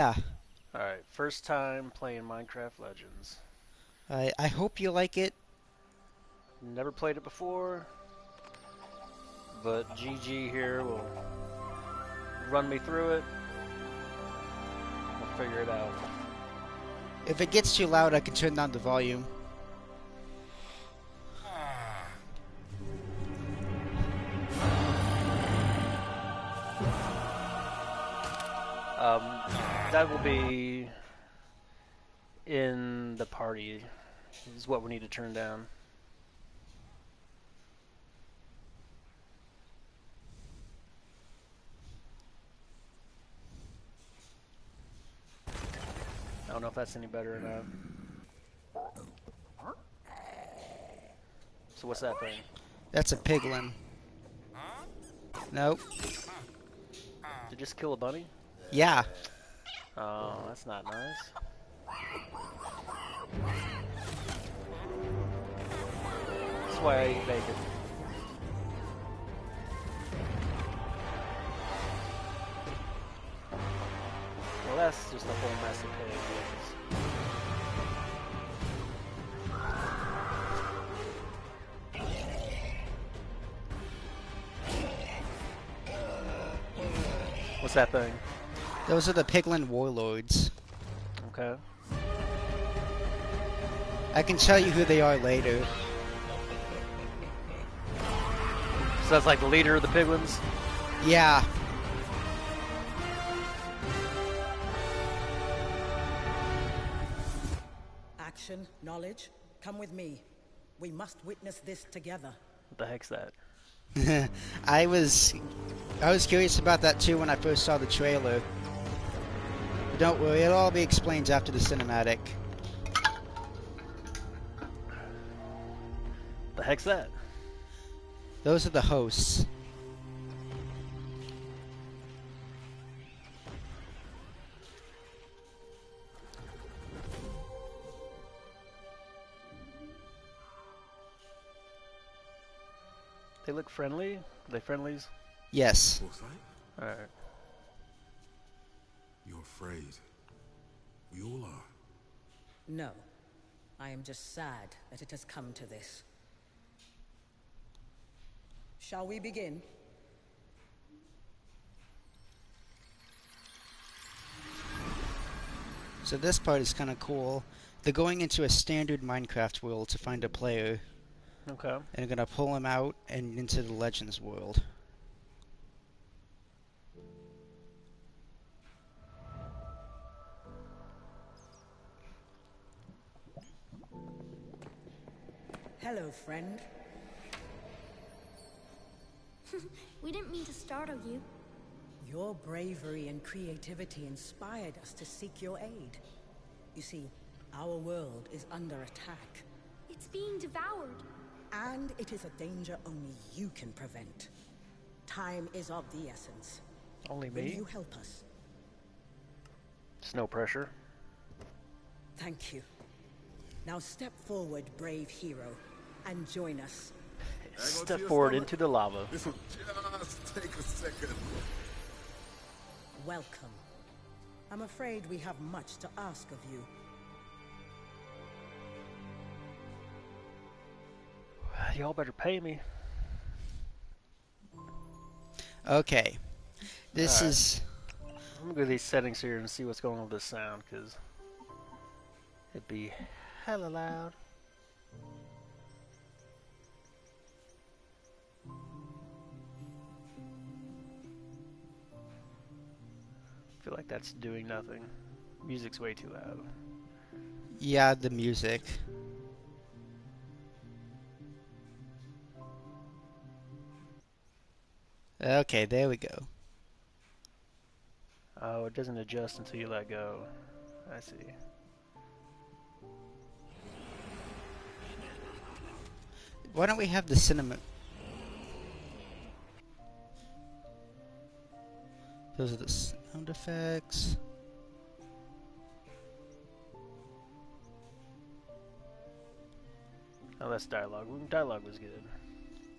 Yeah, Alright, first time playing Minecraft Legends. I hope you like it. Never played it before, but GG here will run me through it. We'll figure it out. If it gets too loud, I can turn down the volume. Um, that will be in the party, is what we need to turn down. I don't know if that's any better or not. So, what's that thing? That's a piglin. Nope. Did you just kill a bunny? Yeah. Oh, that's not nice. That's why I eat bacon. Well, that's just a whole mess of pigs. What's that thing? Those are the piglin warlords. Okay. I can tell you who they are later. So that's like the leader of the piglins? Yeah. Action, knowledge, come with me. We must witness this together. What the heck's that? I was I was curious about that too when I first saw the trailer. But don't worry, it'll all be explained after the cinematic. The heck's that? Those are the hosts. They look friendly? Are they friendlies? Yes. Forsyth, Alright. you're afraid. We all are. No, I am just sad that it has come to this. Shall we begin? So this part is kind of cool. They're going into a standard Minecraft world to find a player, Okay. and they're gonna pull him out and into the Legends world. Hello, friend. We didn't mean to startle you. Your bravery and creativity inspired us to seek your aid. You see, our world is under attack, It's being devoured. and it is a danger only you can prevent. Time is of the essence. Only Will me? you help us? It's no pressure. Thank you. Now step forward, brave hero, and join us. to Step your forward stomach. into the lava. This'll just take a second. Welcome. I'm afraid we have much to ask of you. Y'all better pay me. Okay. This Alright. is I'm gonna go to these settings here and see what's going on with this sound, because it'd be hella loud. I feel like that's doing nothing. Music's way too loud. yeah, the music. Okay, there we go. Oh, it doesn't adjust until you let go. I see. Why don't we have the cinema? Those are the sound effects. Oh, that's dialogue. Dialogue was good.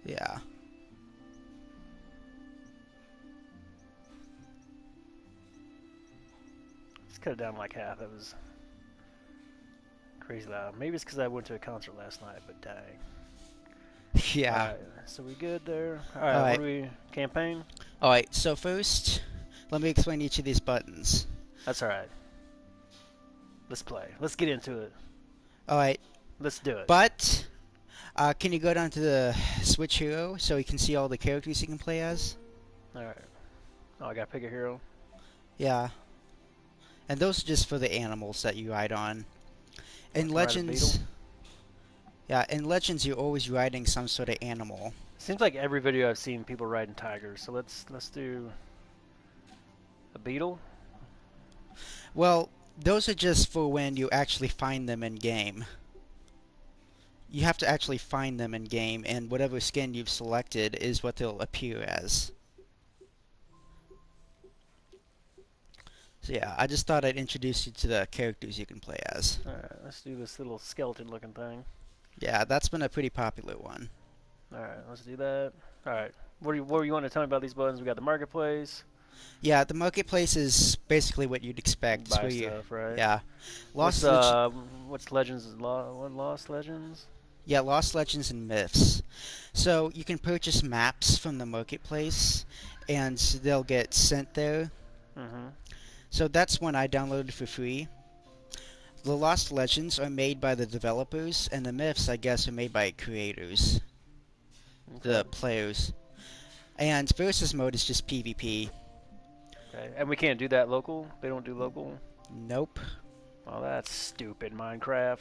Yeah. Let's cut it down like half. That was crazy loud. Maybe it's because I went to a concert last night, but dang. Yeah. Alright, so we good there? Alright, Alright. what do we... Campaign? Alright, so first, let me explain each of these buttons. That's alright. Let's play. Let's get into it. Alright, Let's do it. but, can you go down to the Switch Hero so you can see all the characters you can play as? Alright. Oh, I gotta pick a hero. Yeah. And those are just for the animals that you ride on. In Ride a Legends... beetle? Yeah, in Legends you're always riding some sort of animal. Seems like every video I've seen people riding tigers, so let's do a beetle. Well, those are just for when you actually find them in game. You have to actually find them in game, and whatever skin you've selected is what they'll appear as. So yeah, I just thought I'd introduce you to the characters you can play as. Alright, let's do this little skeleton looking thing. Yeah, that's been a pretty popular one. Alright, let's do that. Alright, what do you want to tell me about these buttons? We got the marketplace. Yeah, the marketplace is basically what you'd expect. It's Buy where you- stuff, right? Yeah. What's Legends? Lost Legends? Yeah, Lost Legends and Myths. So you can purchase maps from the marketplace, and they'll get sent there. Mm-hmm. So that's one I downloaded for free. The Lost Legends are made by the developers, and the Myths, I guess, are made by creators, the players. And Versus Mode is just PvP. Okay, and we can't do that local? They don't do local? Nope. Oh, that's stupid, Minecraft.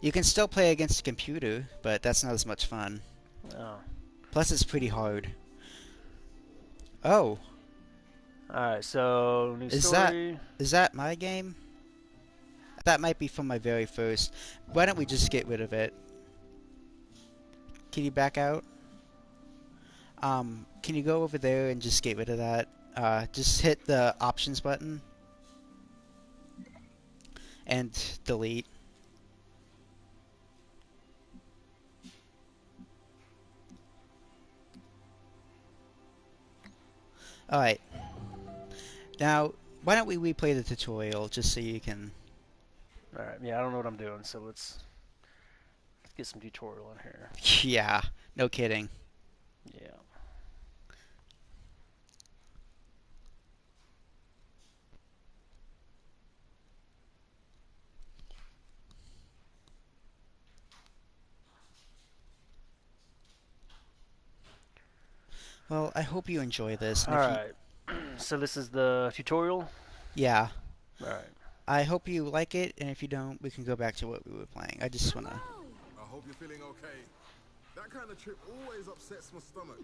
You can still play against a computer, but that's not as much fun. Oh. Plus, it's pretty hard. Oh, Alright, so new Is story. is that my game? That might be from my very first. Why don't we just get rid of it? Can you back out? Can you go over there and just get rid of that? Just hit the options button and delete. Alright. Now, why don't we replay the tutorial just so you can... Alright, yeah, I don't know what I'm doing, so let's get some tutorial in here. Yeah, no kidding. Yeah. Well, I hope you enjoy this. and if you- Alright. So this is the tutorial? Yeah. Alright. I hope you like it, and if you don't, we can go back to what we were playing. I just wanna... I hope you're feeling okay. That kind of trip always upsets my stomach.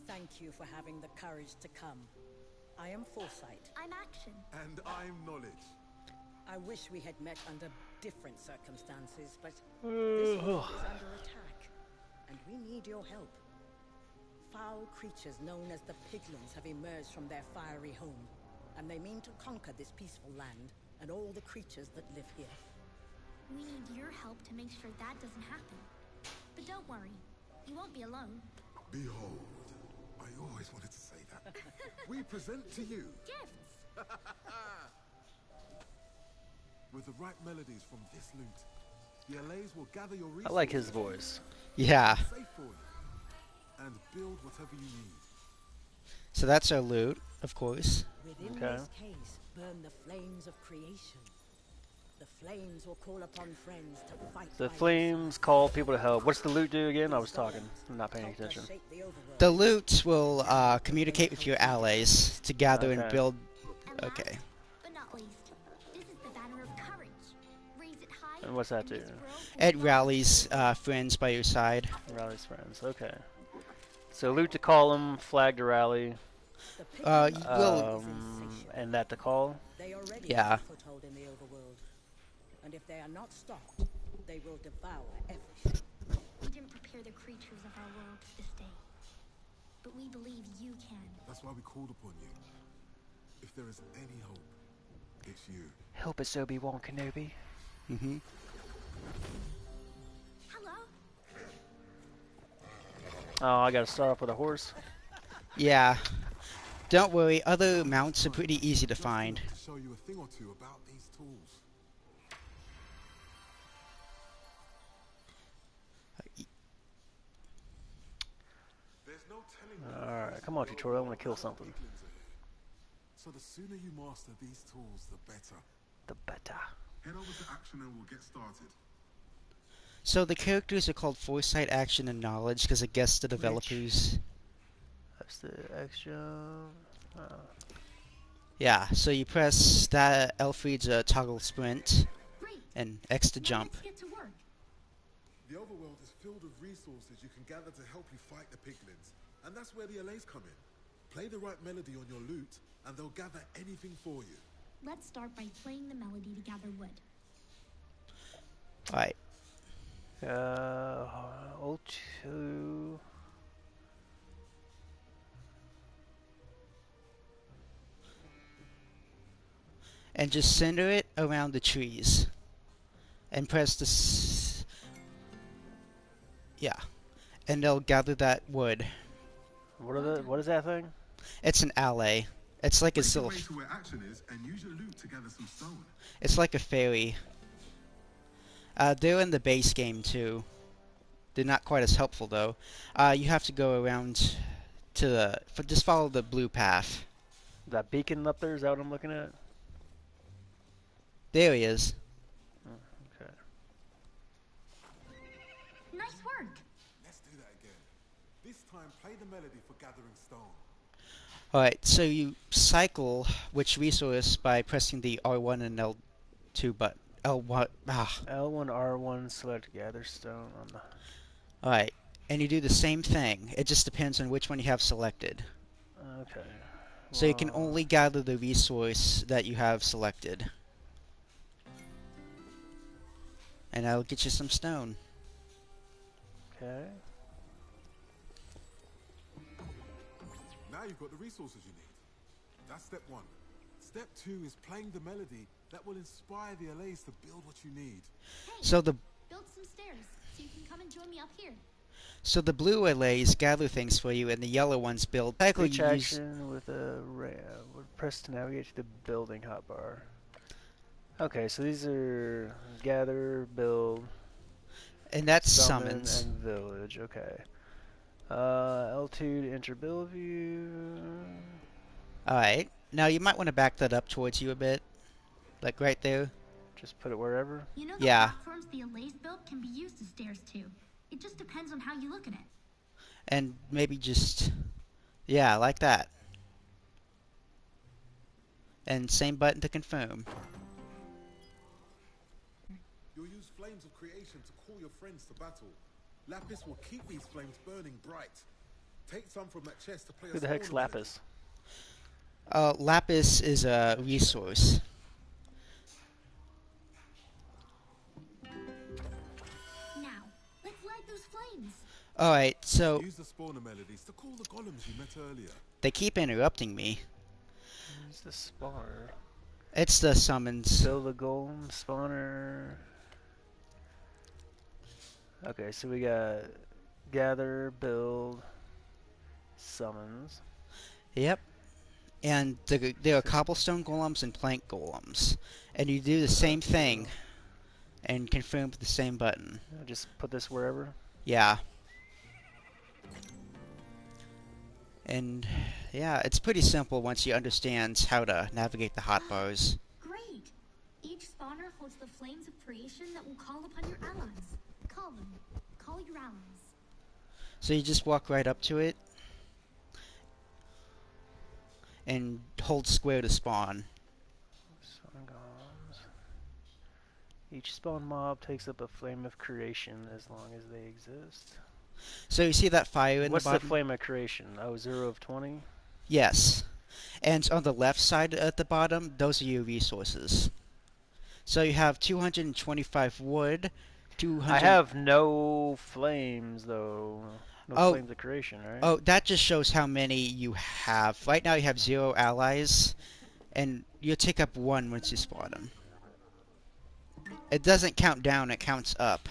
Thank you for having the courage to come. I am Foresight. I'm Action. And I'm knowledge. I wish we had met under different circumstances, but this world is under attack, and we need your help. Foul creatures known as the Piglins have emerged from their fiery home, and they mean to conquer this peaceful land and all the creatures that live here. We need your help to make sure that doesn't happen. But don't worry, you won't be alone. Behold, I always wanted to say that. We present to you, Gifts! with the right melodies from this loot, the LAs will gather your resources. I like his voice. Yeah. Safe for you, and build whatever you need. So that's our loot, of course. Within Okay. this case burn the flames of creation. The flames will call upon friends to fight The by your flames side. call people to help. What's the loot do again? I was talking. I'm not paying Help us attention. shape the overworld. The loot will communicate with your allies to gather and Okay. build... And Okay. last, but not least, this is the banner of courage. Raise it high. And what's that do? this world will It rise. rallies friends by your side. Rally's friends. Okay. So loot to call them, flag to rally, The Uh, Piglins you are will- insatiable. and that to call. They already Yeah. have a foothold in the overworld. And if they are not stopped, they will devour everything. We didn't prepare the creatures of our world for this day. But we believe you can. That's why we called upon you. If there is any hope, it's you. Help us, Obi-Wan Kenobi. Mm-hmm. Hello? Oh, I gotta start off with a horse. Yeah. Don't worry, other mounts are pretty easy to find. To show you a thing or two about these tools. There's no telling. Alright, come on, tutorial. I want to kill something. So the sooner you master these tools, the better. The better. Head over to action and we'll get started. So the characters are called Foresight, Action, and Knowledge because I guess the developers. That's the extra. Yeah, so you press that L3 to toggle sprint Great. and X to Now jump. let's get to work. The overworld is filled with resources you can gather to help you fight the piglins. And that's where the allays come in. Play the right melody on your lute, and they'll gather anything for you. Let's start by playing the melody to gather wood. Alright, O2. and just center it around the trees. And press the yeah. And they'll gather that wood. What is that thing? It's an alley. It's like a Make your little. way to where action is and use your lute to gather some stone. It's like a fairy. They're in the base game too. They're not quite as helpful though. You have to go around to the. Just follow the blue path. That beacon up there, is that what I'm looking at? There he is. Okay. Nice work. Let's do that again. This time, play the melody for gathering stone. Alright, so you cycle which resource by pressing the R1 and L2 button. L1. L1, R1, select gather stone on the. Alright, and you do the same thing. It just depends on which one you have selected. Okay. So you can Well, only gather the resource that you have selected. And that'll get you some stone. Okay. Now you've got the resources you need. That's step one. Step two is playing the melody that will inspire the allays to build what you need. Hey, So the build some stairs so you can come and join me up here. blue allays gather things for you, and the yellow ones build. Cycle Each you use, action with a press to navigate to the building hotbar. Okay, so these are gather, build, and that's summon, summons. and village. Okay. L2 to enter build view. Alright, now you might want to back that up towards you a bit. Like right there. Just put it wherever. You know the Yeah. platforms the allays built can be used as stairs too. It just depends on how you look at it. And maybe just, yeah, like that. And same button to confirm. You'll use flames of creation to call your friends to battle. Lapis will keep these flames burning bright. Take some from that chest to play Who a the heck's smaller melody. Lapis? Lapis is a resource. Now, let's light those flames. Alright, so Use the spawner melodies to call the golems you met earlier. they keep interrupting me. Who's the spawner? It's the summons. Build the golem spawner. Okay, so we got gather, build, summons. Yep. And there are cobblestone golems and plank golems. And you do the same thing and confirm with the same button. Just put this wherever. Yeah. And yeah, it's pretty simple once you understand how to navigate the hotbars. Great. Each spawner holds the flames of creation that will call upon your allies. Call them. Call your allies. So you just walk right up to it and hold square to spawn. Sun golems. Each spawn mob takes up a flame of creation as long as they exist. So you see that fire in What's the the bottom? flame of creation? Oh, 0 of 20? Yes. And on the left side at the bottom, those are your resources. So you have 225 wood, 200... I have no flames, though. No Oh. flames of creation, right? Oh, that just shows how many you have. Right now you have 0 allies, and you'll take up 1 once you spawn them. It doesn't count down, it counts up.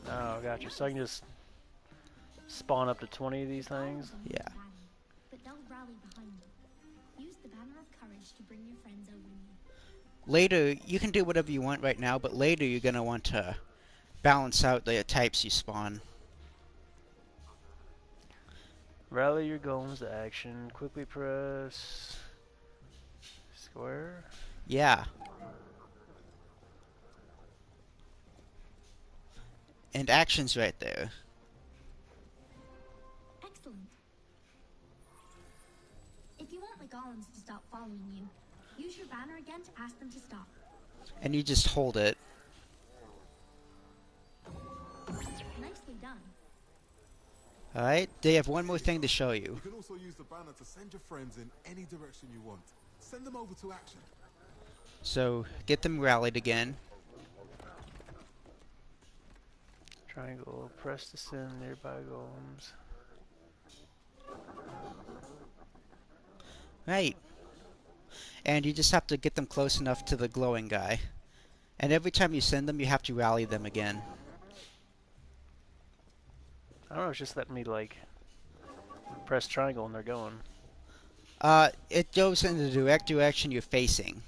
Oh, gotcha. So I can just spawn up to 20 of these things? Yeah. But don't rally behind me. Use the banner of courage to bring your friends over me. Later, you can do whatever you want right now, but later you're gonna want to balance out the types you spawn. Rally your golems to action. Quickly press square. Yeah. And action's right there. Excellent. If you want the golems to stop following you, use your banner again to ask them to stop. And you just hold it. Nicely done. Alright, they have one more thing to show you. You can also use the banner to send your friends in any direction you want. Send them over to action. So, get them rallied again. Triangle. Press to send nearby golems. Right. And you just have to get them close enough to the glowing guy. And every time you send them, you have to rally them again. I don't know, it's just letting me, like, press triangle and they're going. It goes in the direct direction you're facing.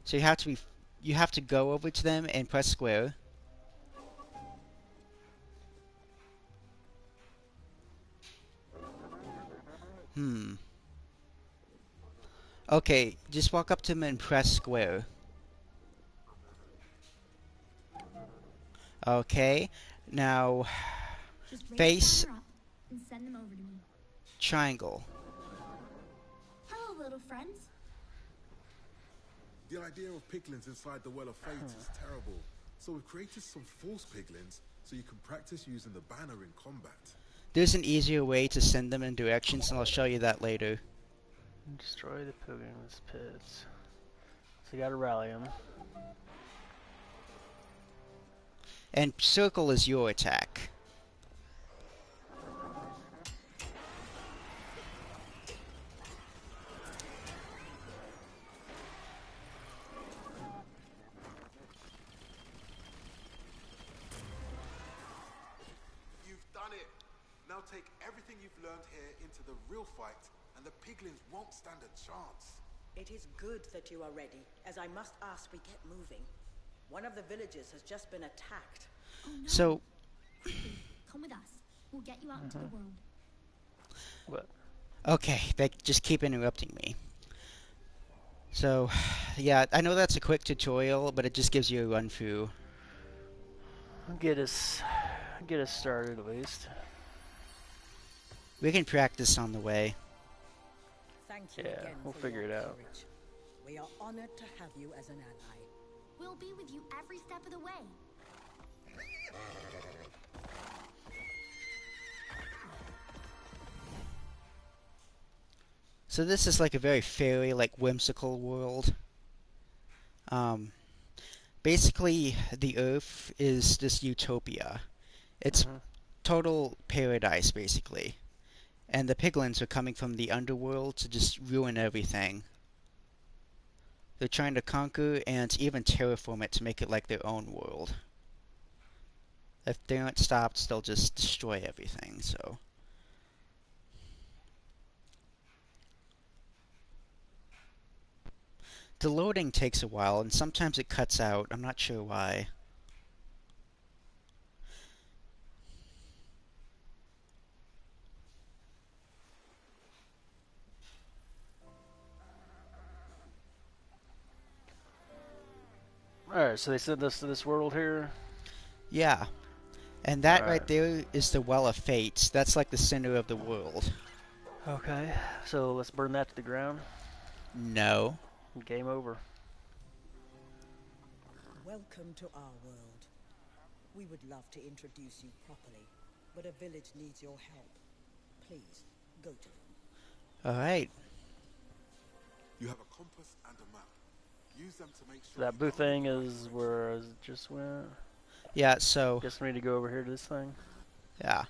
So you have to go over to them and press square. Okay, just walk up to them and press square. Okay, now Just raise face the banner up and send them over to me. triangle. Hello, little friends. The idea of piglins inside the Well of Fate is terrible. So we've created some false piglins so you can practice using the banner in combat. There's an easier way to send them in directions, and I'll show you that later. Destroy the pilgrims' pits. So you gotta rally them. And circle is your attack. You've done it! Now take everything you've learned here into the real fight, and the piglins won't stand a chance. It is good that you are ready, as I must ask we get moving. One of the villages has just been attacked. Oh no. So, Quickly, come with us. We'll get you out into the world. What? okay, they just keep interrupting me. So, yeah, I know that's a quick tutorial, but it just gives you a run through. Get us started at least. We can practice on the way. Thank you Yeah, again we'll for figure your it out. courage. We are honored to have you as an ally. We'll be with you every step of the way. So this is like a very fairy, like whimsical world. Basically, the Earth is this utopia. It's total paradise, basically. And the piglins are coming from the underworld to just ruin everything. They're trying to conquer and even terraform it to make it like their own world. If they aren't stopped, they'll just destroy everything, so... The loading takes a while, and sometimes it cuts out. I'm not sure why. Alright, so they sent us to this world here. Yeah. And that Alright. right there is the Well of Fate. That's like the center of the world. Okay, so let's burn that to the ground. No. Game over. Welcome to our world. We would love to introduce you properly, but a village needs your help. Please, go to them. Alright. You have a compass and a map. Use them to make So sure that you blue go thing in the right is direction. where I just went. Yeah, so... Guess we need to go over here to this thing. Yeah.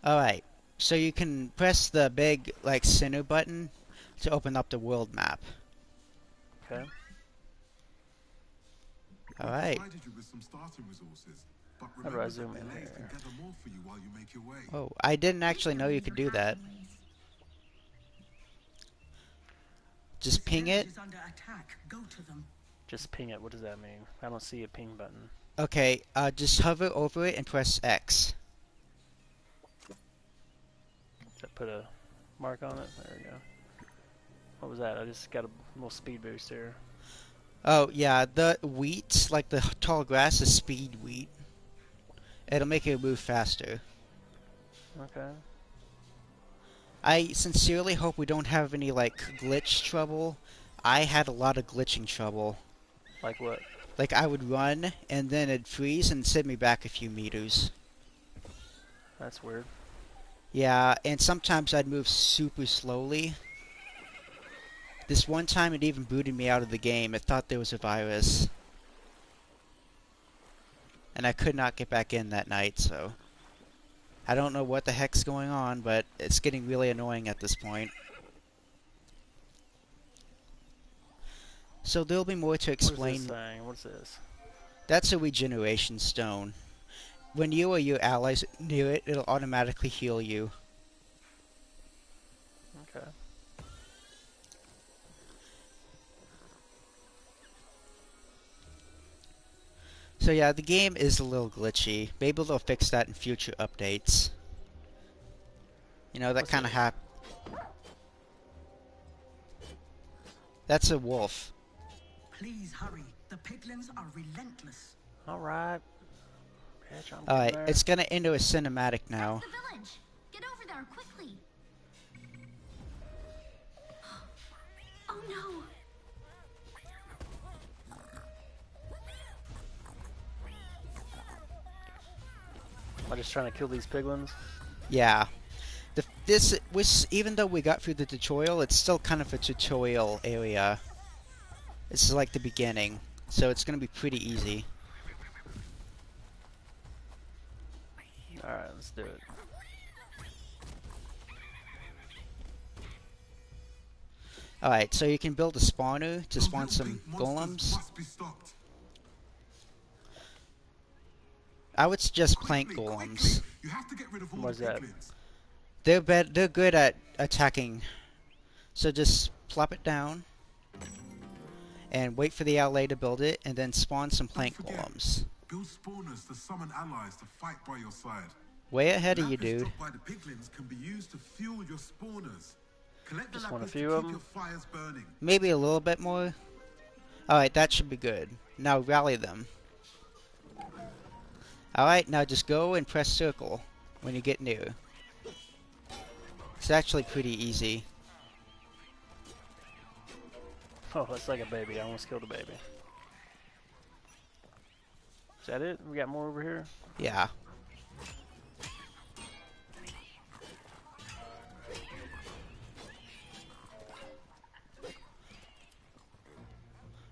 Alright. So you can press the big, like, center button to open up the world map. Okay. Alright. Provided you with some starting resources, but How do I remember that zoom the in Allays here? can gather more for you while you make your way. Oh, I didn't actually know you could do that. Just ping it. Is under attack. Go to them. Just ping it. What does that mean? I don't see a ping button. Okay, just hover over it and press X. Does that put a mark on it? There we go. What was that? I just got a little speed boost here. Oh, yeah, the wheat, like the tall grass, is speed wheat. It'll make it move faster. Okay. I sincerely hope we don't have any, like, glitch trouble. I had a lot of glitching trouble. Like what? Like, I would run, and then it'd freeze and send me back a few meters. That's weird. Yeah, and sometimes I'd move super slowly. This one time it even booted me out of the game. It thought there was a virus. And I could not get back in that night, so... I don't know what the heck's going on, but it's getting really annoying at this point. So there'll be more to explain. What is this thing? What's this? That's a regeneration stone. When you or your allies near it, it'll automatically heal you. Okay. So yeah, the game is a little glitchy. Maybe they'll fix that in future updates. You know, that What's kind of this? That's a wolf. Please hurry. The piglins are relentless. Alright. Bitch, I'm Alright, getting there. it's gonna end a cinematic now. That's the village. Get over there quickly. Oh no. Am I just trying to kill these piglins? Yeah. This was, even though we got through the tutorial, it's still kind of a tutorial area. It's like the beginning, so it's gonna be pretty easy. Alright, let's do it. Alright, so you can build a spawner to Those spawn little some pink monsters golems. must be stopped. I would suggest plank Quickly, golems. quickly. You have to get rid of all What's the that? piglins. They're good at attacking. So just plop it down and wait for the ally to build it, and then spawn some plank forget. golems. Build spawners to summon allies to fight by your side. Way ahead of you, Lapis dude. dropped by the piglins can be used to fuel your spawners. Collect the Just want a lapis few to of keep 'em. your fires burning. Maybe a little bit more. Alright, that should be good. Now rally them. Alright, now just go and press circle when you get near. It's actually pretty easy. Oh, that's like a baby. I almost killed a baby. Is that it? We got more over here? Yeah.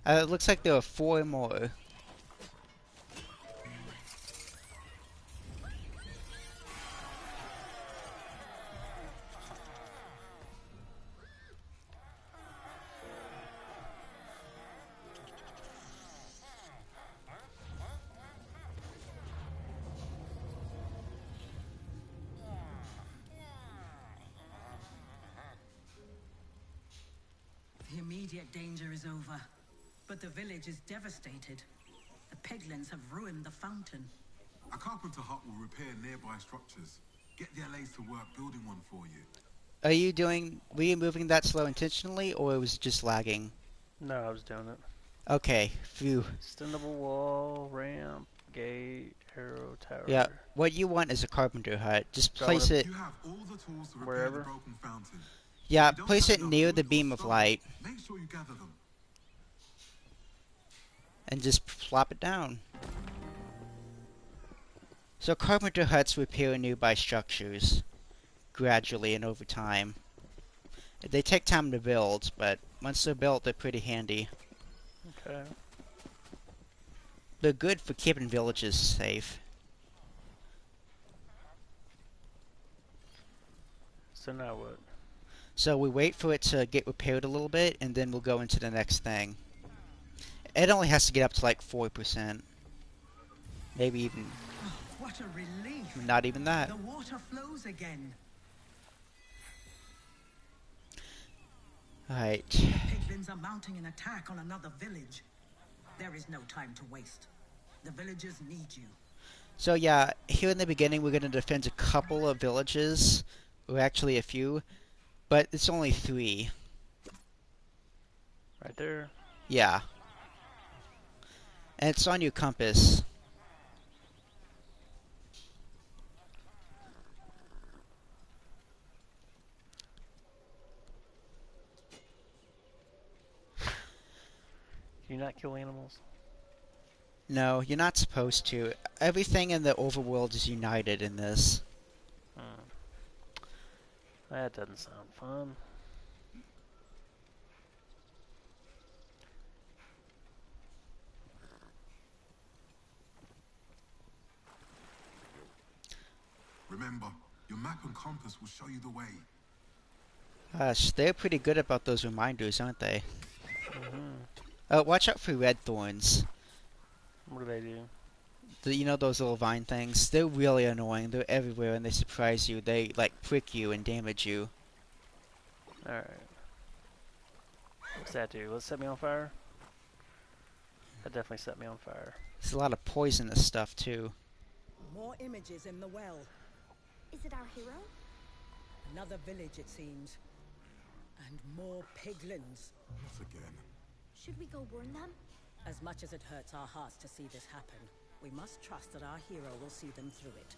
It looks like there are 4 more. The immediate danger is over, but the village is devastated. The piglins have ruined the fountain. A carpenter hut will repair nearby structures. Get the LAs to work building one for you. Were you moving that slow intentionally, or was it just lagging? No, I was doing it. Okay, phew. Extendable wall, ramp, gate, arrow, tower. Yeah, what you want is a carpenter hut. Just So I place wanna- it, You have all the tools to repair Wherever? the broken fountain. yeah, If you don't place have it enough near wood the or beam of stone, light, Make sure you gather them. and just plop it down. So carpenter huts repair nearby structures, gradually and over time. They take time to build, but once they're built, they're pretty handy. Okay. They're good for keeping villages safe. So now what? So we wait for it to get repaired a little bit, and then we'll go into the next thing. It only has to get up to like 4%. Maybe even What a relief! not even that. The water flows again. Alright. Piglins are mounting an attack on another village. There is no time to waste. The villagers need you. So yeah, here in the beginning we're going to defend a couple of villages, or actually a few, but it's only 3. Right there. Yeah. And it's on your compass. Can you not kill animals? No, you're not supposed to. Everything in the overworld is united in this. That doesn't sound fun. Remember, your map and compass will show you the way. Gosh, they're pretty good about those reminders, aren't they? Mm-hmm. Watch out for red thorns. What do they do? You know those little vine things? They're really annoying. They're everywhere and they surprise you. They, like, prick you and damage you. Alright. What's that do? Will it set me on fire? That definitely set me on fire. There's a lot of poisonous stuff, too. More images in the well. Is it our hero? Another village, it seems. And more piglins. Not again. Should we go warn them? As much as it hurts our hearts to see this happen, we must trust that our hero will see them through it.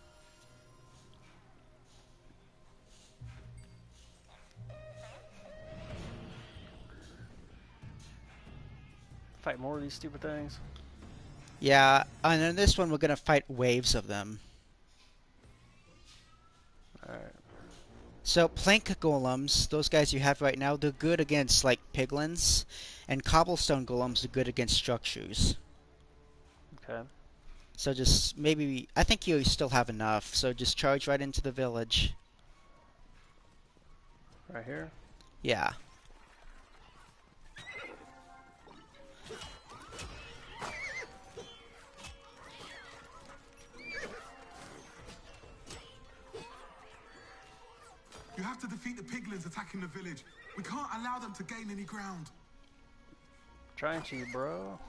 Fight more of these stupid things? Yeah, and in this one we're gonna fight waves of them. Alright. So, plank golems, those guys you have right now, they're good against, like, piglins. And cobblestone golems are good against structures. Okay. So just, maybe, I think you still have enough, so just charge right into the village. Right here? Yeah. You have to defeat the piglins attacking the village. We can't allow them to gain any ground. Trying to, bro.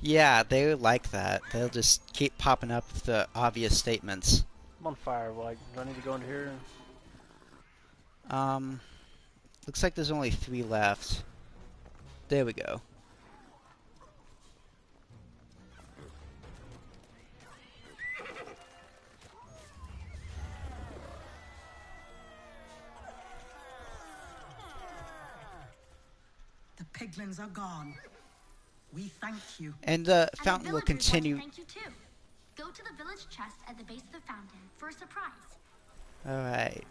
Yeah, they're like that. They'll just keep popping up with the obvious statements. I'm on fire. Like, do I need to go into here? Looks like there's only 3 left. There we go. The piglins are gone. We thank you. And the And fountain the will villagers want to continue. thank you too. Go to the village chest at the base of the fountain for a surprise. Alright.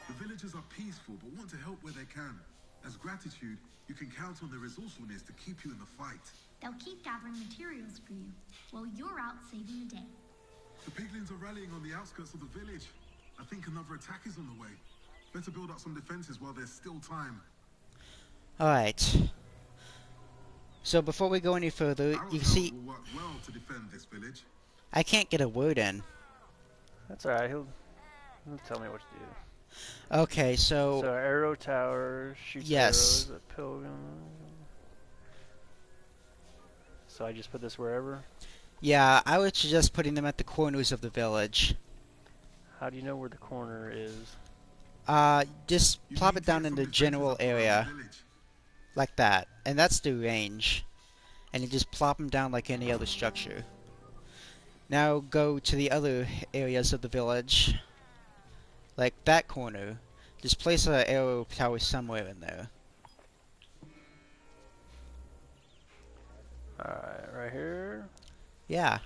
The villagers are peaceful but want to help where they can. As gratitude, you can count on their resourcefulness to keep you in the fight. They'll keep gathering materials for you while you're out saving the day. The piglins are rallying on the outskirts of the village. I think another attack is on the way. Better build up some defenses while there's still time. Alright. So before we go any further, you Arrowsmith see, will work well to defend this village. I can't get a word in. That's alright. He'll tell me what to do. Okay, So arrow tower shoots Yes. arrows at pilgrim. So I just put this wherever? yeah, I would suggest putting them at the corners of the village. How do you know where the corner is? Just You plop need it to down get in some the defenses general up around the area, village. like that. And that's the range. And you just plop them down like any other structure. Now go to the other areas of the village. Like that corner. Just place an arrow tower somewhere in there. Alright, right here. Yeah.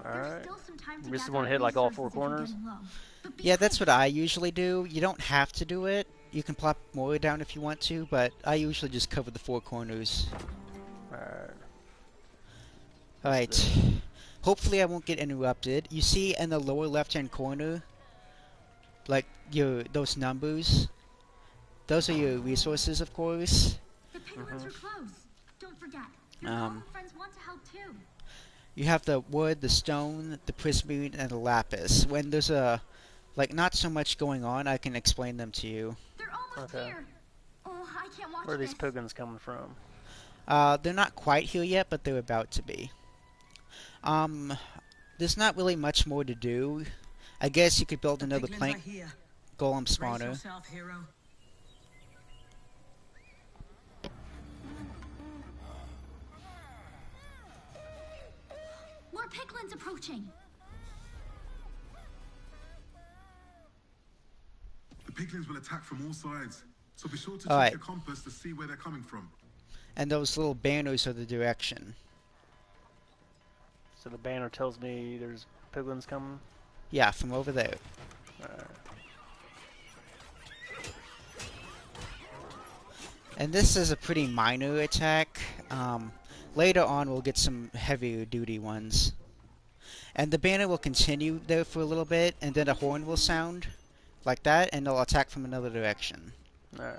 There's Alright. still some time to We just gather wanna hit, like, all resources four if you're corners? getting low. But be Yeah, that's quick. what I usually do. You don't have to do it. You can plop more down if you want to, but I usually just cover the 4 corners. Alright. Alright. Hopefully I won't get interrupted. You see in the lower left-hand corner, like those numbers? Those are your resources, of course. The piglins are close. Don't forget. Your Um, goblin friends want to help too. You have the wood, the stone, the prismarine, and the lapis. When there's a Like, not so much going on. I can explain them to you. They're almost Okay. here. Oh, I can't watch Where are these this. piglins coming from? They're not quite here yet, but they're about to be. There's not really much more to do. I guess you could build The another piglins plank are here. golem Brace spawner. yourself, hero. More piglins approaching. The piglins will attack from all sides, so be sure to check Alright. your compass to see where they're coming from. And those little banners are the direction. So the banner tells me there's piglins coming. Yeah, from over there. Alright. And this is a pretty minor attack. Later on, we'll get some heavier duty ones. And the banner will continue there for a little bit, and then a horn will sound like that, and they'll attack from another direction. Alright.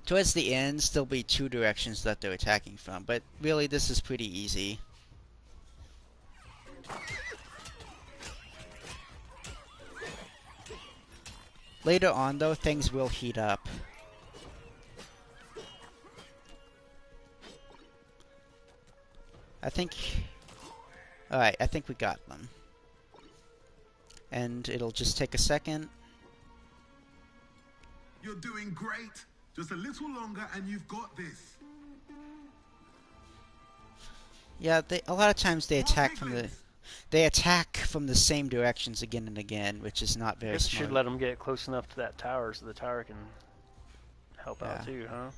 Towards the ends, there'll be two directions that they're attacking from, but really, this is pretty easy. Later on, though, things will heat up. I think... Alright, I think we got them. And it'll just take a second. You're doing great. Just a little longer and you've got this. Yeah, a lot of times they More attack from the... piglins. They attack from the same directions again and again, which is not I very guess you smart. should let them get close enough to that tower so the tower can help out Yeah. too, huh?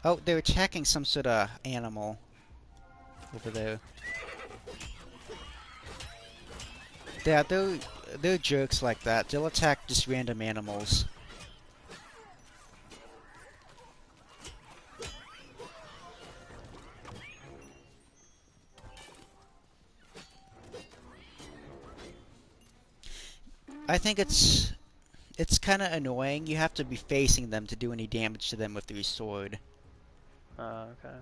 Oh, they're attacking some sort of animal over there. Yeah, they're jerks like that. They'll attack just random animals. I think it's kind of annoying. You have to be facing them to do any damage to them with your sword. Okay.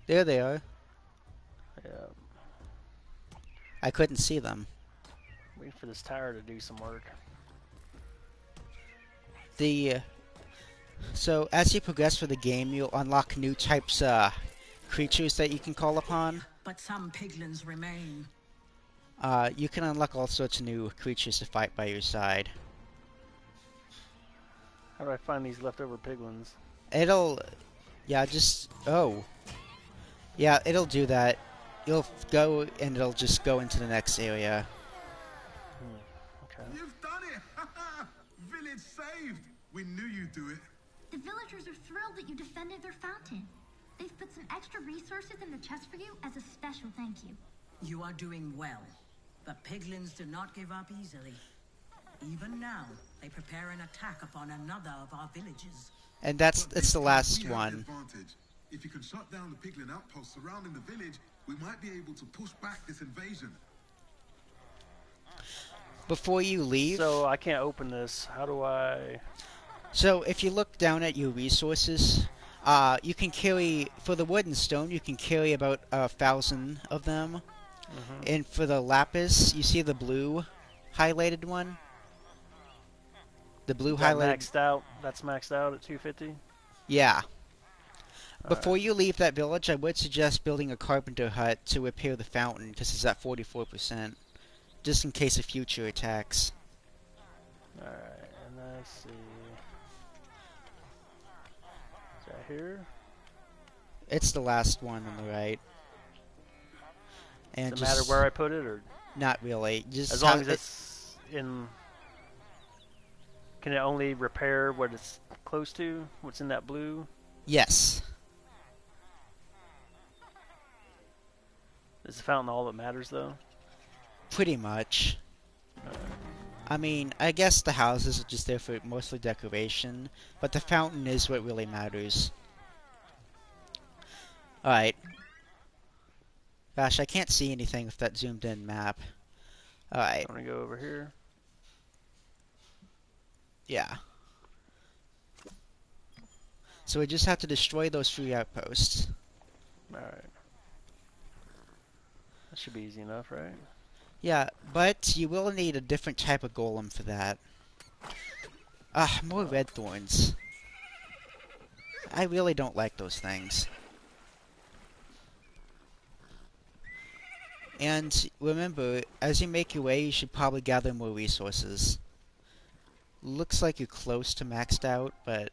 There they are. Yeah. I couldn't see them. Waiting for this tower to do some work. So as you progress through the game, you'll unlock new types creatures that you can call upon. But some piglins remain. You can unlock all sorts of new creatures to fight by your side. How do I find these leftover piglins? It'll, yeah, yeah, it'll do that. You'll go and it'll just go into the next area. Okay. You've done it! Village saved! We knew you'd do it. The villagers are thrilled that you defended their fountain. They've put some extra resources in the chest for you as a special thank you. You are doing well. But piglins do not give up easily. Even now, they prepare an attack upon another of our villages. And But it's this the time last we have the one. advantage. If you can shut down the piglin outposts surrounding the village, we might be able to push back this invasion. Before you leave, So I can't open this. How do I? so if you look down at your resources, you can carry, for the wood and stone, you can carry about 1,000 of them. And for the lapis, you see the blue highlighted one? The blue That highlighted... maxed out. That's maxed out at 250. Yeah. Before you leave that village, I would suggest building a carpenter hut to repair the fountain, because it's at 44%. Just in case of future attacks. Alright, and let's see. Is that here? It's the last one on the right. And Does it matter where I put it, or Not really. Just as long have as it's in? Can it only repair what it's close to? What's in that blue? Yes. Is the fountain all that matters, though? Pretty much. I mean, I guess the houses are just there for mostly decoration, but the fountain is what really matters. Alright. Gosh, I can't see anything with that zoomed in map. Alright, I'm gonna go over here. yeah. So we just have to destroy those 3 outposts. Alright. That should be easy enough, right? Yeah, but you will need a different type of golem for that. Ah, more red thorns. I really don't like those things. And remember, as you make your way, you should probably gather more resources. Looks like you're close to maxed out, but...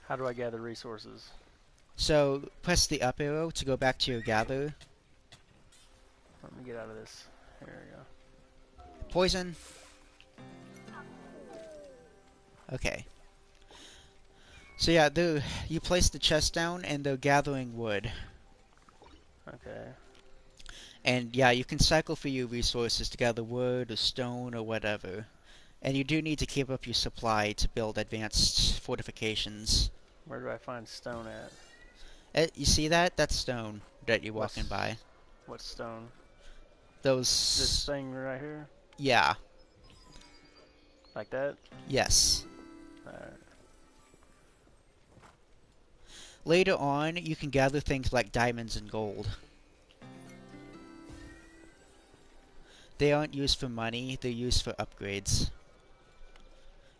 How do I gather resources? So, press the up arrow to go back to your gather. Let me get out of this. Here we go. Poison. Okay. So yeah, you place the chest down and they're gathering wood. Okay. And yeah, you can cycle for your resources to gather wood or stone or whatever. And you do need to keep up your supply to build advanced fortifications. Where do I find stone at? You see that? That's stone that you're walking by. What stone? Those... This thing right here? Yeah. Like that? Yes. Alright. Later on, you can gather things like diamonds and gold. They aren't used for money, they're used for upgrades.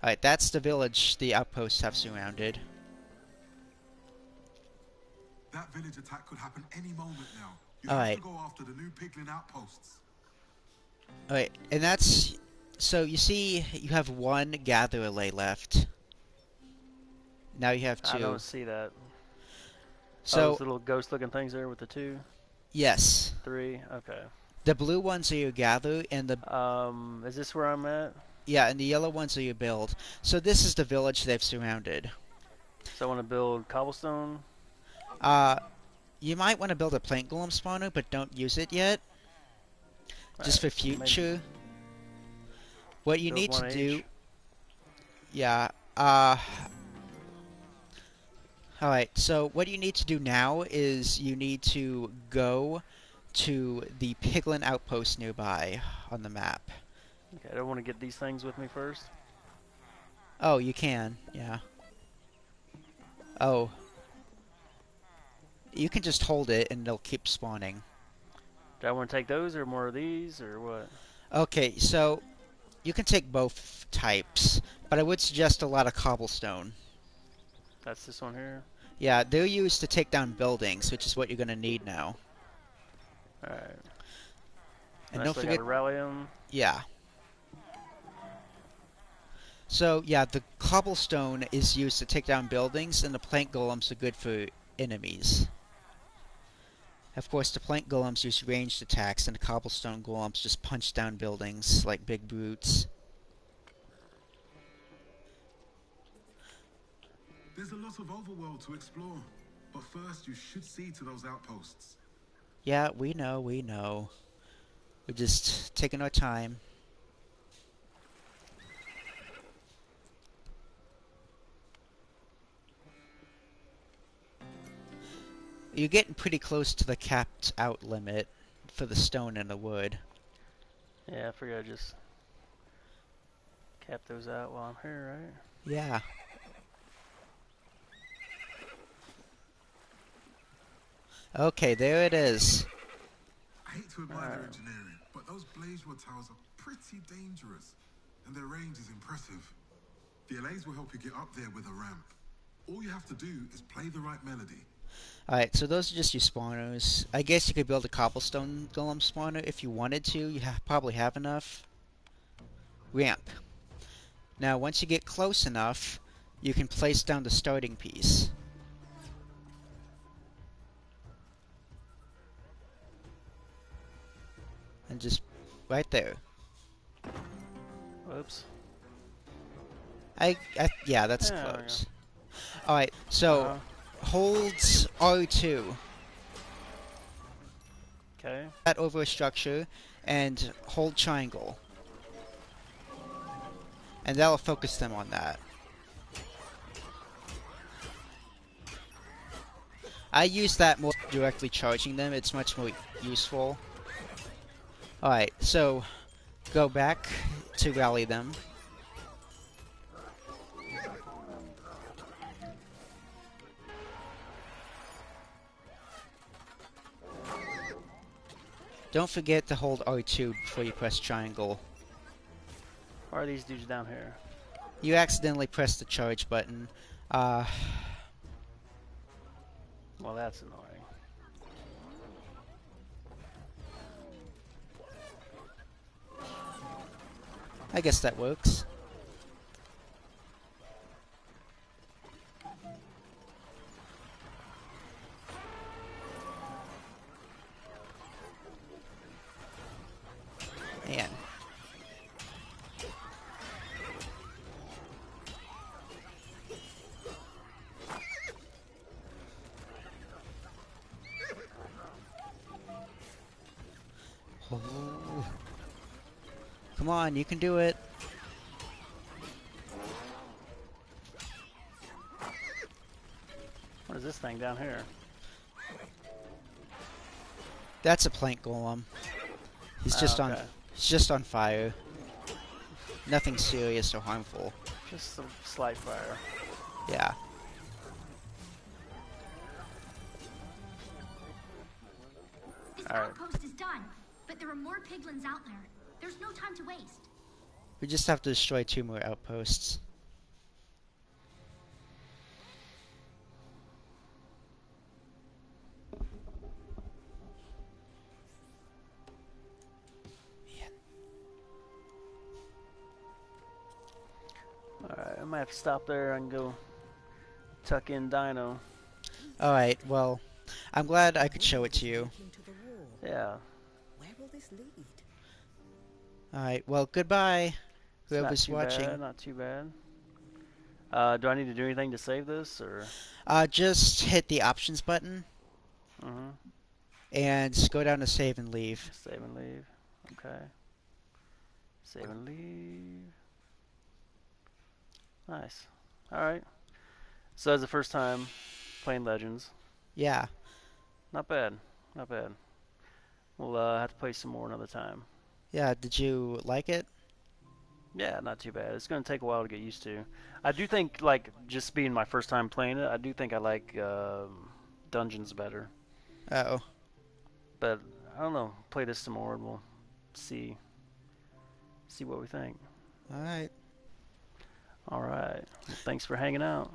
Alright, that's the village the outposts have surrounded. That village attack could happen any moment now. You All have right. to go after the new piglin outposts. Alright, and that's... So, you see, you have 1 gatherer lay left. Now you have 2. I don't see that. So, those little ghost-looking things there with the 2, yes. 3. Okay. The blue ones are your gather, and the... Is this where I'm at? Yeah, and the yellow ones are your build. So this is the village they've surrounded. So I want to build cobblestone. You might want to build a plank golem spawner, but don't use it yet. Just for future. What you Build need to one do... each. Yeah, Alright, so what you need to do now is you need to go to the piglin outpost nearby on the map. Okay, I don't want to get these things with me first. Oh, you can, yeah. Oh. You can just hold it and they'll keep spawning. Do I want to take those or more of these or what? Okay, so you can take both types, but I would suggest a lot of cobblestone. That's this one here. Yeah, they're used to take down buildings, which is what you're going to need now. Alright. And I don't still forget... gotta rally them. Yeah. So, yeah, the cobblestone is used to take down buildings, and the plank golems are good for enemies. Of course, the plank golems use ranged attacks, and the cobblestone golems just punch down buildings like big brutes. There's a lot of overworld to explore, but first you should see to those outposts. Yeah, we know, we know. We're just taking our time. You're getting pretty close to the capped out limit for the stone and the wood. Yeah, I figured I'd just cap those out while I'm here, right? Yeah. Okay, there it is. I hate to admire their engineering, but those Blazewell towers are pretty dangerous, and their range is impressive. The allays will help you get up there with a ramp. All you have to do is play the right melody. Alright, so those are just your spawners. I guess you could build a cobblestone golem spawner if you wanted to. You probably have enough. Ramp. Now, once you get close enough, you can place down the starting piece. And just right there. Whoops. Yeah, that's Yeah, there we close. Alright, so hold R2. Okay. That over a structure and hold triangle. And that'll focus them on that. I use that more directly charging them, it's much more useful. Alright, so go back to rally them. Don't forget to hold R2 before you press triangle. Why are these dudes down here? You accidentally pressed the charge button. Well, that's annoying. I guess that works. Man. Oh. Come on, you can do it. What is this thing down here? That's a plank golem. He's just okay. he's just on fire. Nothing serious or harmful. Just some slight fire. Yeah. This All right. outpost is done, but there are more piglins out there. There's no time to waste. We just have to destroy 2 more outposts. Alright, I might have to stop there and go tuck in Dino. Alright, well, I'm glad I could show it to you. Linking to the wall. Yeah. Where will this lead? Alright, well, goodbye, It's not whoever's too watching. bad, not too bad. Do I need to do anything to save this, or? Just hit the options button Mm-hmm. and go down to save and leave. Save and leave. Okay. Save and leave. Nice. Alright. So that's the first time playing Legends. Yeah. Not bad. Not bad. We'll have to play some more another time. Yeah, did you like it? Yeah, not too bad. It's going to take a while to get used to. I do think, like, just being my first time playing it, I do think I like Dungeons better. Uh-oh. But, I don't know. Play this some more and we'll see what we think. Alright. Alright. Well, thanks for hanging out.